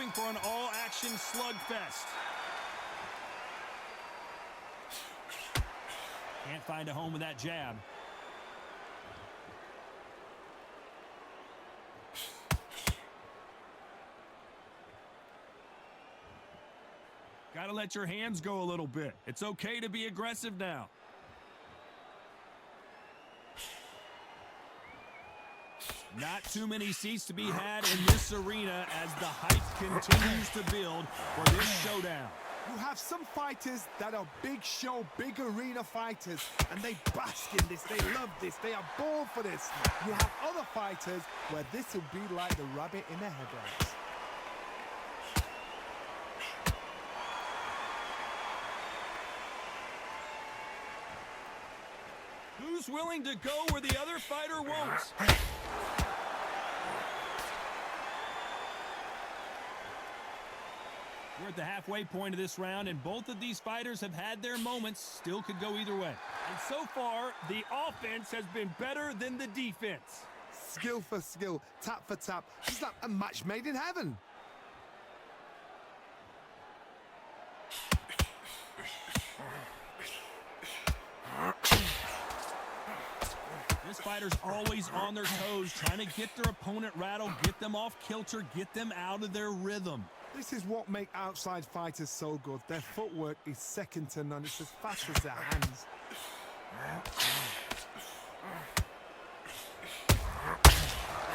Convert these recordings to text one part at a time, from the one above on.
hoping for an all-action slugfest. Can't find a home with that jab. Got to let your hands go a little bit. It's okay to be aggressive now. Not too many seats to be had in this arena as the hype continues to build for this showdown. You have some fighters that are big show, big arena fighters, and they bask in this, they love this, they are born for this. You have other fighters where this will be like the rabbit in the headlights. Who's willing to go where the other fighter won't? We're at the halfway point of this round, and both of these fighters have had their moments. Still could go either way. And so far, the offense has been better than the defense. Skill for skill, tap for tap. It's like a match made in heaven. This fighter's always on their toes, trying to get their opponent rattled, get them off kilter, get them out of their rhythm. This is what makes outside fighters so good. Their footwork is second to none. It's as fast as their hands.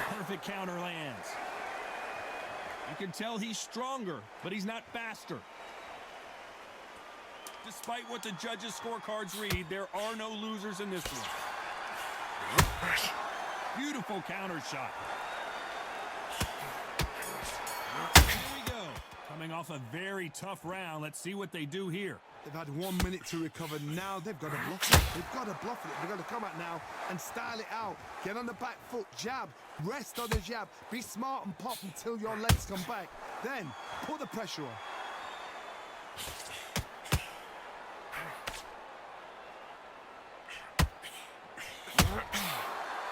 Perfect counter lands. You can tell he's stronger, but he's not faster. Despite what the judges' scorecards read, there are no losers in this one. Beautiful counter shot. Coming off a very tough round. Let's see what they do here. They've had 1 minute to recover. Now they've got to bluff it. They've got to bluff it. They've got to come out now and style it out. Get on the back foot, jab, rest on the jab. Be smart and pop until your legs come back. Then put the pressure on.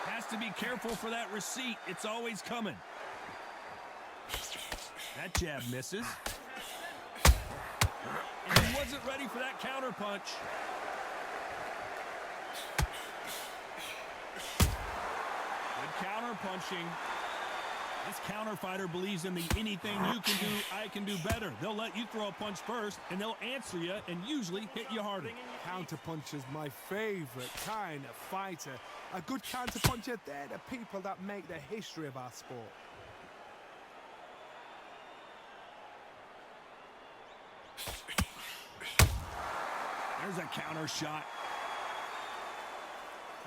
Has to be careful for that receipt. It's always coming. That jab misses. And he wasn't ready for that counter punch. Good counter punching. This counter fighter believes in the anything you can do, I can do better. They'll let you throw a punch first, and they'll answer you and usually hit you harder. Counter punchers, my favorite kind of fighter. A good counter puncher, they're the people that make the history of our sport. There's a counter shot.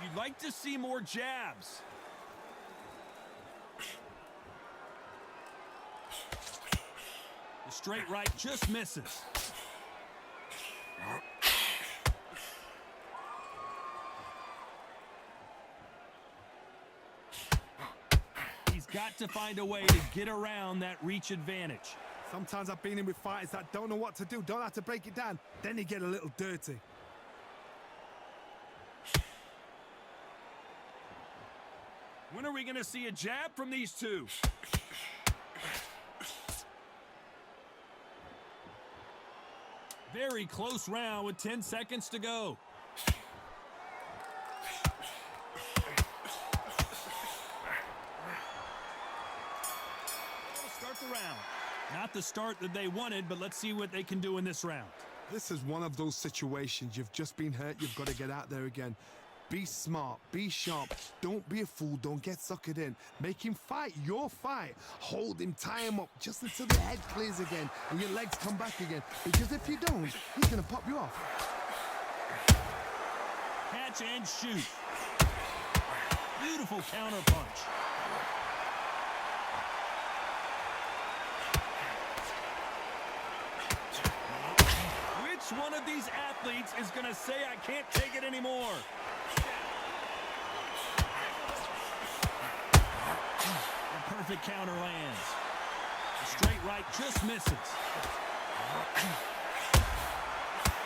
You'd like to see more jabs. The straight right just misses. He's got to find a way to get around that reach advantage. Sometimes I've been in with fighters that don't know what to do, don't have to break it down. Then you get a little dirty. When are we going to see a jab from these two? Very close round with 10 seconds to go. Start the round. Not the start that they wanted, but let's see what they can do in this round. This is one of those situations. You've just been hurt. You've got to get out there again. Be smart. Be sharp. Don't be a fool. Don't get suckered in. Make him fight your fight. Hold him. Tie him up just until the head clears again and your legs come back again. Because if you don't, he's going to pop you off. Catch and shoot. Beautiful counter punch. Which one of these athletes is going to say, I can't take it anymore? A perfect counter lands. A straight right just misses.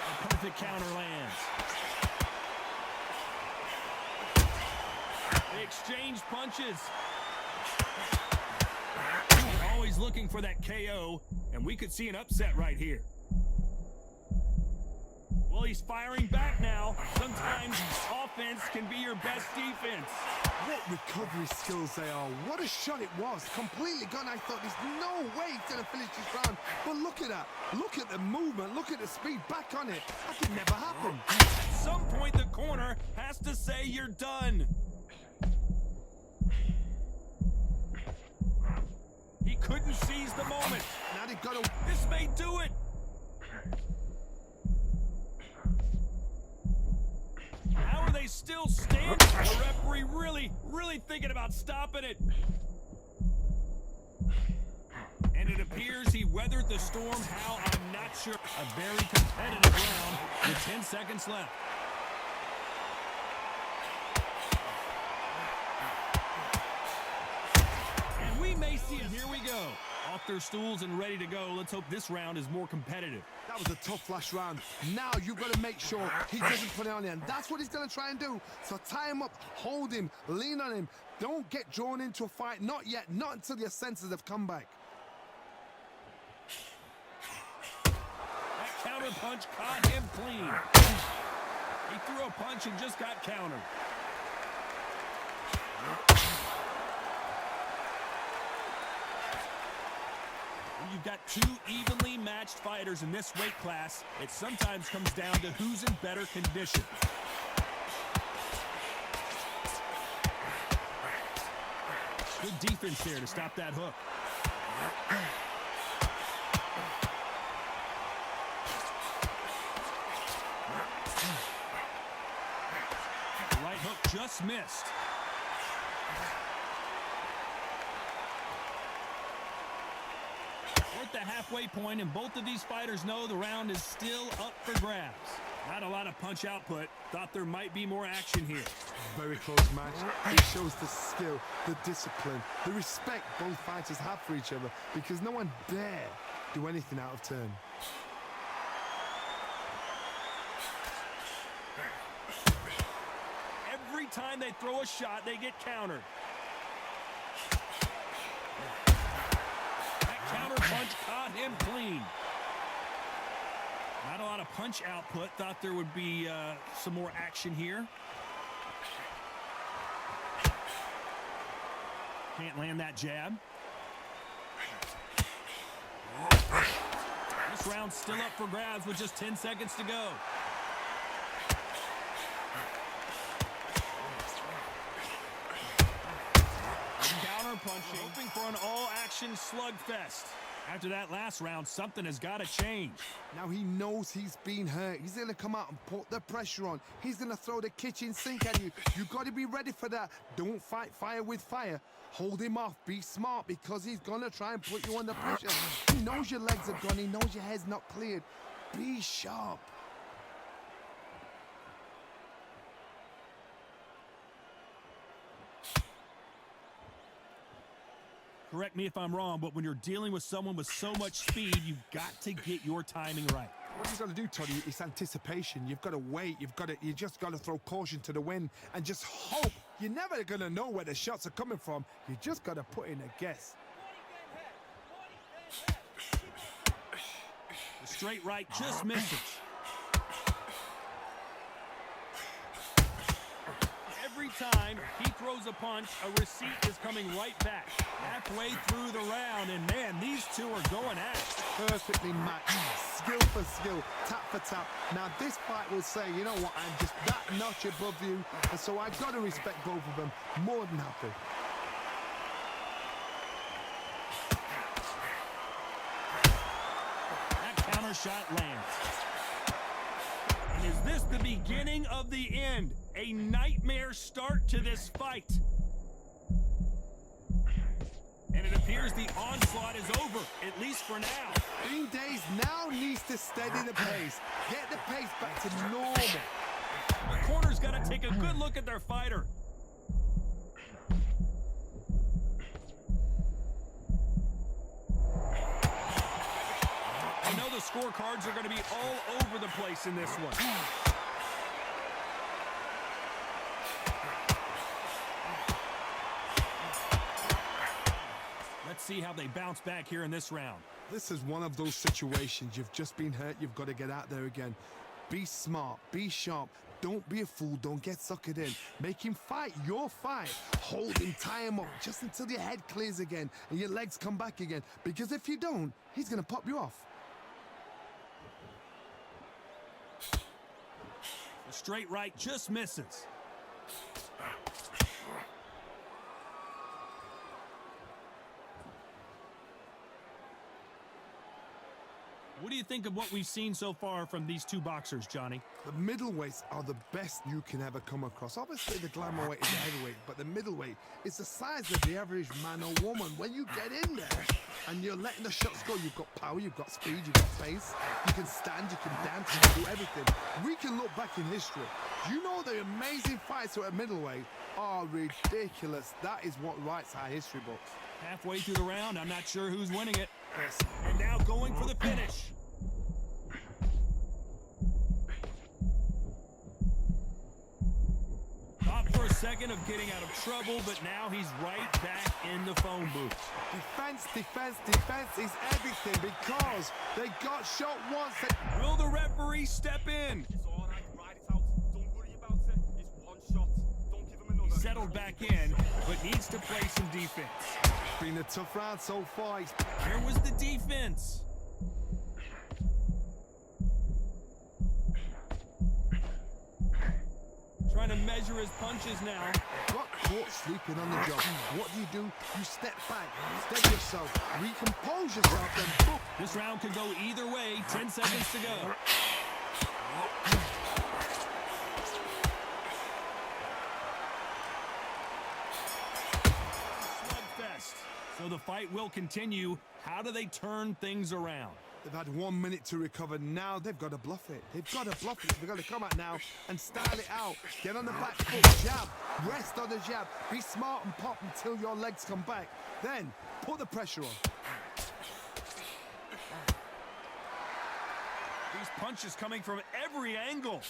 A perfect counter lands. They exchange punches. They're always Everybody's looking for that KO, and we could see an upset right here. Well, he's firing back now. Sometimes offense can be your best defense. What recovery skills they are. What a shot it was. Completely gone. I thought there's no way he's going to finish this round. But look at that. Look at the movement. Look at the speed. Back on it. That could never happen. At some point, the corner has to say you're done. He couldn't seize the moment. Now they've got to... This may do it. How are they still standing? The referee really thinking about stopping it. And it appears he weathered the storm. How? I'm not sure. A very competitive round with 10 seconds left. And we may see it. Here we go. Off their stools and ready to go. Let's hope this round is more competitive. That was a tough last round. Now you've got to make sure he doesn't put it on him. That's what he's going to try and do. So tie him up, hold him, lean on him. Don't get drawn into a fight. Not yet. Not until your senses have come back. That counter punch caught him clean. He threw a punch and just got countered. You've got two evenly matched fighters in this weight class. It sometimes comes down to who's in better condition. Good defense there to stop that hook. The right hook just missed. We're at the halfway point, and both of these fighters know the round is still up for grabs. Not a lot of punch output. Thought there might be more action here. Very close match. It shows the skill, the discipline, the respect both fighters have for each other, because no one dare do anything out of turn. Every time they throw a shot, they get countered. That counter punch caught him clean. Not a lot of punch output. Thought there would be some more action here. Can't land that jab. This round's still up for grabs with just 10 seconds to go. Counter punching, hoping for an all-action slugfest. After that last round, something has got to change. Now he knows he's been hurt. He's going to come out and put the pressure on. He's going to throw the kitchen sink at you. You've got to be ready for that. Don't fight fire with fire. Hold him off. Be smart, because he's going to try and put you under pressure. He knows your legs are gone. He knows your head's not cleared. Be sharp. Correct me if I'm wrong, but when you're dealing with someone with so much speed, you've got to get your timing right. What you've got to do, Toddy, is anticipation. You've got to wait. You just got to throw caution to the wind and just hope. You're never going to know where the shots are coming from. You just got to put in a guess. The straight right just misses. Every time he throws a punch, a receipt is coming right back. Halfway through the round, and man, these two are going at it. Perfectly matched, skill for skill, tap for tap. Now this fight will say, you know what, I'm just that notch above you, and so I've got to respect both of them. More than happy. That counter shot lands. And is this the beginning of the end? A nightmare start to this fight. And it appears the onslaught is over, at least for now. Green Days now needs to steady the pace. Get the pace back to normal. The corner's got to take a good look at their fighter. I know the scorecards are going to be all over the place in this one. Let's see how they bounce back here in this round. This is one of those situations. You've just been hurt. You've got to get out there again. Be smart. Be sharp. Don't be a fool. Don't get suckered in. Make him fight your fight. Hold him, tie him up just until your head clears again and your legs come back again. Because if you don't, he's going to pop you off. The straight right just misses. What do you think of what we've seen so far from these two boxers, Johnny? The middleweights are the best you can ever come across. Obviously, the glamour weight is the heavyweight, but the middleweight is the size of the average man or woman. When you get in there and you're letting the shots go, you've got power, you've got speed, you've got pace, you can stand, you can dance, you can do everything. We can look back in history. You know the amazing fights at middleweight are ridiculous. That is what writes our history books. Halfway through the round, I'm not sure who's winning it. Yes. And now going for the finish. Thought for a second of getting out of trouble, but now he's right back in the phone booth. Defense, defense, defense is everything because they got shot once. Will the referee step in? It's all right, ride it out. Don't worry about it. It's one shot. Don't give him another. He settled back in, but needs to play some defense. Been a tough round so far. Where was the defense? Trying to measure his punches now. Got caught sleeping on the job. What do? You step back, steady yourself, recompose yourself, and boom. This round could go either way. 10 seconds to go. Slugfest. So the fight will continue. How do they turn things around? They've had 1 minute to recover. Now they've got to bluff it. They've got to bluff it. They've got to come out now and style it out. Get on the back foot, jab, rest on the jab. Be smart and pop until your legs come back. Then put the pressure on. These punches coming from every angle.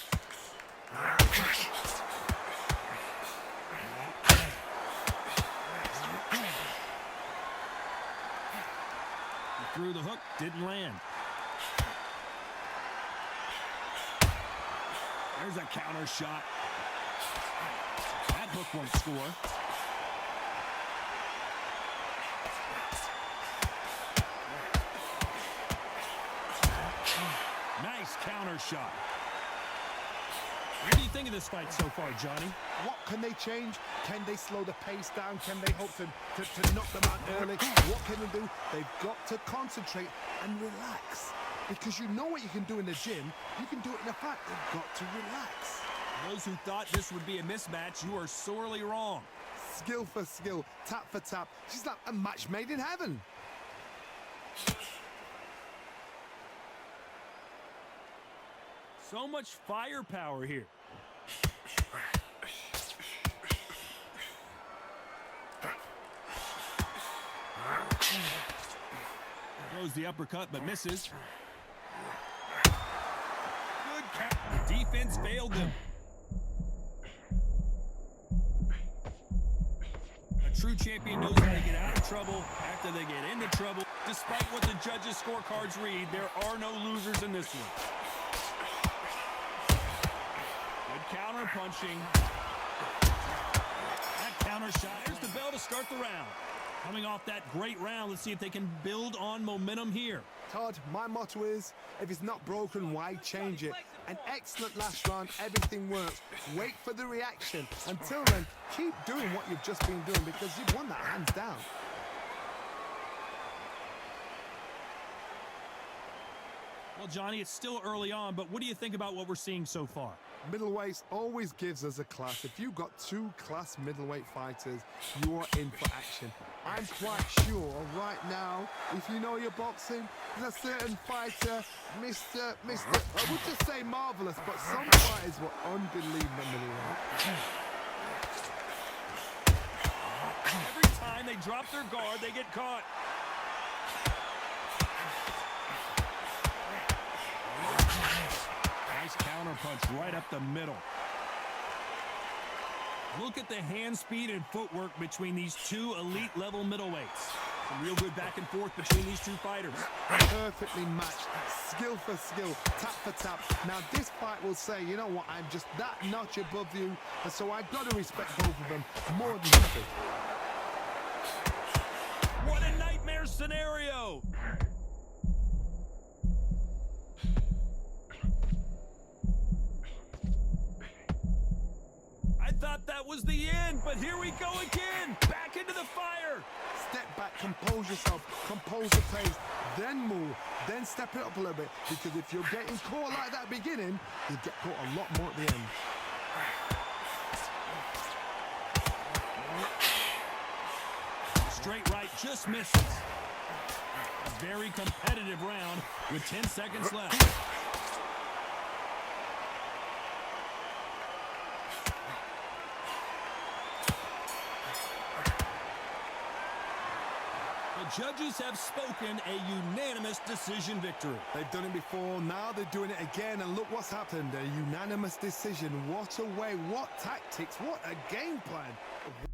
He threw the hook, didn't land. There's a counter shot. That hook won't score. Nice counter shot. What do you think of this fight so far, Johnny? What can they change? Can they slow the pace down? Can they hope to knock them out early? What can they do? They've got to concentrate and relax. Because you know what you can do in the gym, you can do it in a fight. They've got to relax. Those who thought this would be a mismatch, you are sorely wrong. Skill for skill, tap for tap. She's like a match made in heaven. So much firepower here. Throws the uppercut, but misses. Good count. The defense failed them. A true champion knows how to get out of trouble after they get into trouble. Despite what the judges' scorecards read, there are no losers in this one. Good counter punching. That counter shot. Here's the bell to start the round. Coming off that great round, let's see if they can build on momentum here. Todd, my motto is, if it's not broken, why change it? An excellent last round, everything works. Wait for the reaction. Until then, keep doing what you've just been doing because you've won that hands down. Well, Johnny, it's still early on, but what do you think about what we're seeing so far? Middleweights always gives us a class. If you've got two class middleweight fighters, you are in for action. I'm quite sure right now, if you know your boxing, there's a certain fighter, Mr. I would just say marvelous, but some fighters were unbelievable. Every time they drop their guard, they get caught. Nice counter punch right up the middle. Look at the hand speed and footwork between these two elite level middleweights. Some real good back and forth between these two fighters. Perfectly matched, skill for skill, tap for tap. Now this fight will say, you know what, I'm just that notch above you, and so I've got to respect both of them more than anything. What a nightmare scenario! I thought that was the end, but here we go again! Back into the fire! Step back, compose yourself, compose the pace, then move, then step it up a little bit, because if you're getting caught like that beginning, you'll get caught a lot more at the end. Straight right just misses. A very competitive round with 10 seconds left. The judges have spoken, a unanimous decision victory. They've done it before, now they're doing it again, and look what's happened. A unanimous decision. What a way, what tactics, what a game plan.